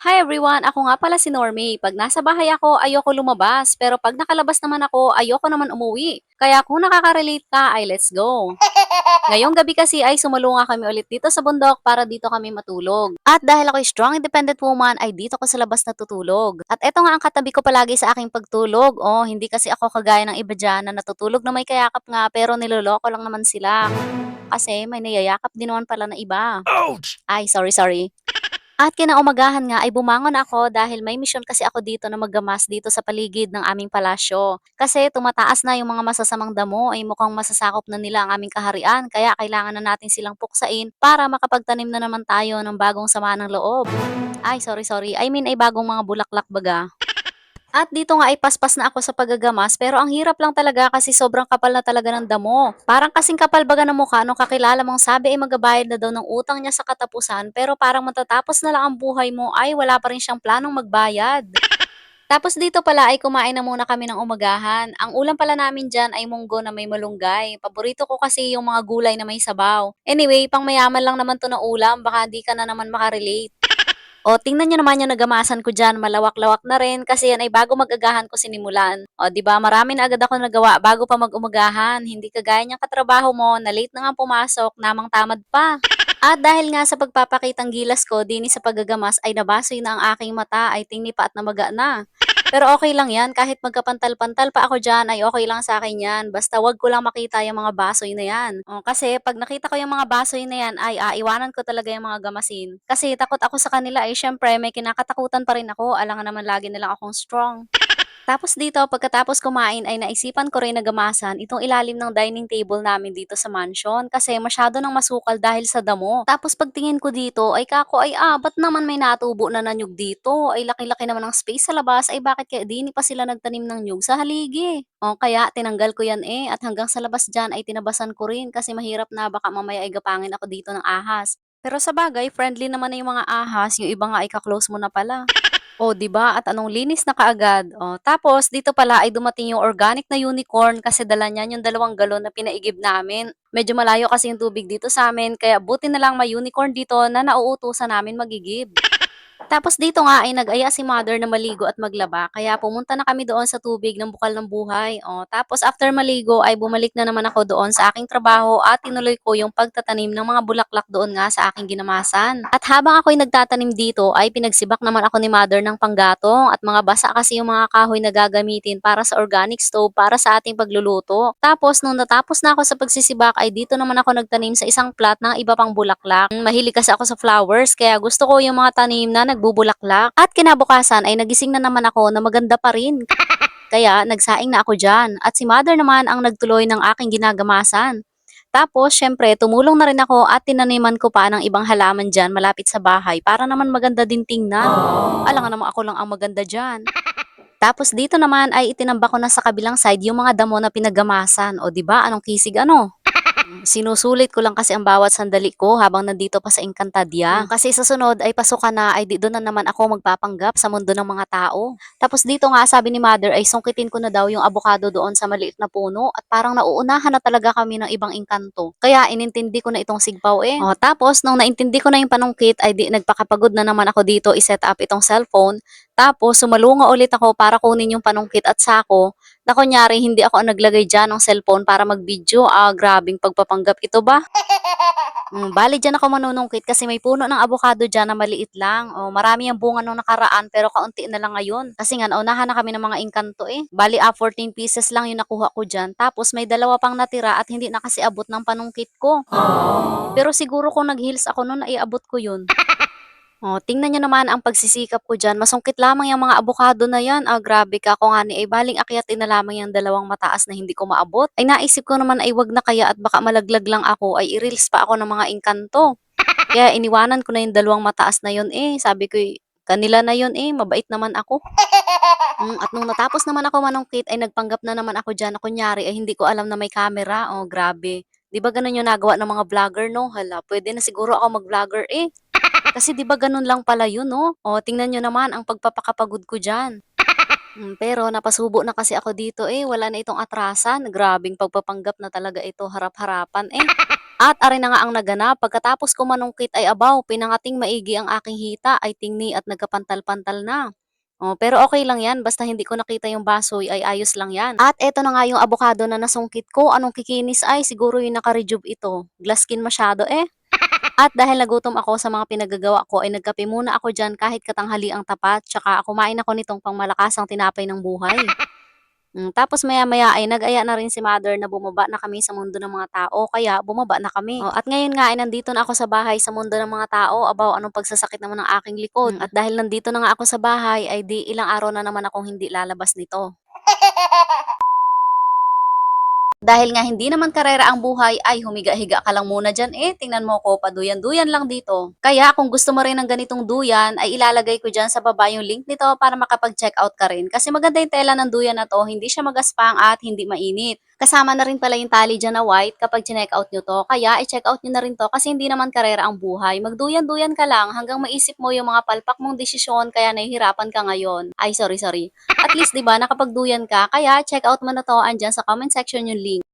Hi everyone! Ako nga pala si Normie. Pag nasa bahay ako, ayoko lumabas. Pero pag nakalabas naman ako, ayoko naman umuwi. Kaya kung nakaka-relate ka, ay let's go! Ngayong gabi kasi ay sumalunga kami ulit dito sa bundok para dito kami matulog. At dahil ako'y strong independent woman, ay dito ko sa labas natutulog. At eto nga ang katabi ko palagi sa aking pagtulog. Oh, hindi kasi ako kagaya ng iba dyan na natutulog na may kayakap nga pero niloloko lang naman sila. Kasi may niyayakap din naman pala na iba. Ay, sorry. At kinaumagahan nga ay bumangon ako dahil may misyon kasi ako dito na maggamas dito sa paligid ng aming palasyo. Kasi tumataas na yung mga masasamang damo ay mukhang masasakop na nila ang aming kaharian kaya kailangan na natin silang puksain para makapagtanim na naman tayo ng bagong sama ng loob. Ay, sorry. I mean ay bagong mga bulaklak baga. At dito nga ay paspas na ako sa paggagamas pero ang hirap lang talaga kasi sobrang kapal na talaga ng damo. Parang kasing kapal baga ng mukha nung kakilala mong sabi ay magabayad na daw ng utang niya sa katapusan pero parang matatapos na lang ang buhay mo ay wala pa rin siyang planong magbayad. Tapos dito pala ay kumain na muna kami ng umagahan. Ang ulam pala namin dyan ay munggo na may malunggay. Paborito ko kasi yung mga gulay na may sabaw. Anyway, pang mayaman lang naman to na ulam, baka di ka na naman makarelate. O, tingnan niyo naman yung nagamasan ko diyan, malawak-lawak na rin kasi yan ay bago mag-agahan ko sinimulan. O, 'di ba, marami na agad ako nagawa bago pa mag-umagahan. Hindi kagaya niyang katrabaho mo na late na nga pumasok, namang tamad pa. At dahil nga sa pagpapakitang gilas ko din sa paggagamas ay nabasoy na ang aking mata ay tingni pa at namaga na. Pero okay lang yan, kahit magkapantal-pantal pa ako dyan ay okay lang sa akin yan. Basta wag ko lang makita yung mga basoy na yan. O, kasi pag nakita ko yung mga basoy na yan ay iwanan ko talaga yung mga gamasin. Kasi takot ako sa kanila ay syempre may kinakatakutan pa rin ako. Alangan naman lagi nilang akong strong. Tapos dito, pagkatapos kumain ay naisipan ko rin na gamasan itong ilalim ng dining table namin dito sa mansion kasi masyado nang masukal dahil sa damo. Tapos pagtingin ko dito ay kako ay ba't naman may natubo na nanyug dito? Ay laki-laki naman ng space sa labas ay bakit kaya di pa sila nagtanim ng nyug sa haligi? O kaya tinanggal ko yan at hanggang sa labas dyan ay tinabasan ko rin kasi mahirap na baka mamaya ay gapangin ako dito ng ahas. Pero sa bagay, friendly naman na yung mga ahas, yung iba nga ay ka-close mo na pala. Oh, 'di ba? At anong linis na kaagad. Oh, tapos dito pala ay dumating yung organic na unicorn kasi dala niyan yung 2 galon na pinaigib namin. Medyo malayo kasi yung tubig dito sa amin kaya buti na lang may unicorn dito na nauutusan namin magigib. Tapos dito nga ay nag-aya si mother na maligo at maglaba kaya pumunta na kami doon sa tubig ng Bukal ng Buhay. O, tapos after maligo ay bumalik na naman ako doon sa aking trabaho at tinuloy ko yung pagtatanim ng mga bulaklak doon nga sa aking ginamasan. At habang ako'y nagtatanim dito ay pinagsibak naman ako ni mother ng panggatong at mga basa kasi yung mga kahoy na gagamitin para sa organic stove para sa ating pagluluto. Tapos nung natapos na ako sa pagsisibak ay dito naman ako nagtanim sa isang plot ng iba pang bulaklak. Mahilig kasi ako sa flowers kaya gusto ko yung mga tanim na nagbubulaklak. At kinabukasan ay nagising na naman ako na maganda pa rin. Kaya nagsaing na ako dyan. At si mother naman ang nagtuloy ng aking ginagamasan. Tapos, syempre, tumulong na rin ako at tinaniman ko pa ng ibang halaman dyan malapit sa bahay para naman maganda din tingnan. Alangan naman ako lang ang maganda dyan. Tapos dito naman ay itinamba ko na sa kabilang side yung mga damo na pinagamasan. O 'di ba? Anong kisig ano? Sinusulit ko lang kasi ang bawat sandali ko habang nandito pa sa Encantadia. Kasi sa sunod ay pasukan na ay di doon na naman ako magpapanggap sa mundo ng mga tao. Tapos dito nga sabi ni mother ay sungkitin ko na daw yung abukado doon sa maliit na puno at parang nauunahan na talaga kami ng ibang engkanto. Kaya inintindi ko na itong sigpaw eh. O, tapos nung naintindi ko na yung panungkit ay di nagpakapagod na naman ako dito i-set up itong cellphone. Tapos sumalunga ulit ako para kunin yung panungkit at sako na kunyari hindi ako ang naglagay diyan ng cellphone para mag-video. Grabeng pagpapanggap ito ba? Bale diyan ako manunungkit kasi may puno ng abukado diyan na maliit lang. Oh, marami ang bunga nung nakaraan pero kaunti na lang ngayon. Kasi nga naunahan na kami ng mga engkanto eh. Bali 14 pieces lang yung nakuha ko diyan. Tapos may dalawa pang natira at hindi na kasi abot ng panungkit ko. Pero siguro kung nag-heels ako noon ay abot ko yun. Oh, tingnan niyo naman ang pagsisikap ko diyan. Masungkit lamang yung mga abukado na yan. Grabe ka. Kung ani ay baling akyatin na lamang yung dalawang mataas na hindi ko maabot. Ay naisip ko naman ay wag na kaya at baka malaglag lang ako ay i-reels pa ako ng mga engkanto. Kaya iniwanan ko na yung dalawang mataas na yun eh. Sabi ko kanila na yun eh. Mabait naman ako. At nung natapos naman ako manungkit ay nagpanggap na naman ako diyan na kunyari ay hindi ko alam na may camera. Oh, grabe. 'Di ba ganun yung nagawa ng mga vlogger, no? Hala, pwede na siguro ako mag-vlogger eh. Kasi 'di ba ganun lang pala yun 'no? O tingnan niyo naman ang pagpapakapagod ko diyan. Pero napasubo na kasi ako dito eh, wala na itong atrasan. Grabeng pagpapanggap na talaga ito, harap-harapan eh. At ari na nga ang naganap, pagkatapos ko manungkit ay abaw, pinangating maigi ang aking hita ay tingni at nagkapantal-pantal na. Oh, pero okay lang yan, basta hindi ko nakita yung basoy ay ayos lang yan. At eto na nga yung abokado na nasungkit ko, anong kikinis ay siguro yung naka-rejuve ito. Glass skin masyado eh. At dahil nagutom ako sa mga pinagagawa ko ay nagkape muna ako dyan kahit katanghali ang tapat, tsaka kumain ako nitong pangmalakasang tinapay ng buhay. Tapos maya-maya ay nag-aya na rin si mother na bumaba na kami sa mundo ng mga tao, kaya bumaba na kami. Oh, at ngayon nga ay nandito na ako sa bahay sa mundo ng mga tao. Abaw, anong pagsasakit naman ng aking likod. At dahil nandito na nga ako sa bahay, ay di ilang araw na naman akong hindi lalabas nito. Dahil nga hindi naman karera ang buhay, ay humiga-higa ka lang muna dyan eh. Tingnan mo ko, paduyan-duyan lang dito. Kaya kung gusto mo rin ng ganitong duyan, ay ilalagay ko dyan sa baba yung link nito para makapag-check out ka rin. Kasi maganda yung tela ng duyan na to, hindi siya magaspang at hindi mainit. Kasama na rin pala yung tali dyan na white kapag chineck out nyo to. Kaya i-check out nyo na rin to kasi hindi naman karera ang buhay. Magduyan-duyan ka lang hanggang maisip mo yung mga palpak mong desisyon kaya nahihirapan ka ngayon. Ay, sorry. At least 'di ba nakapagduyan ka, kaya check out mo na 'to, andiyan sa comment section yung link.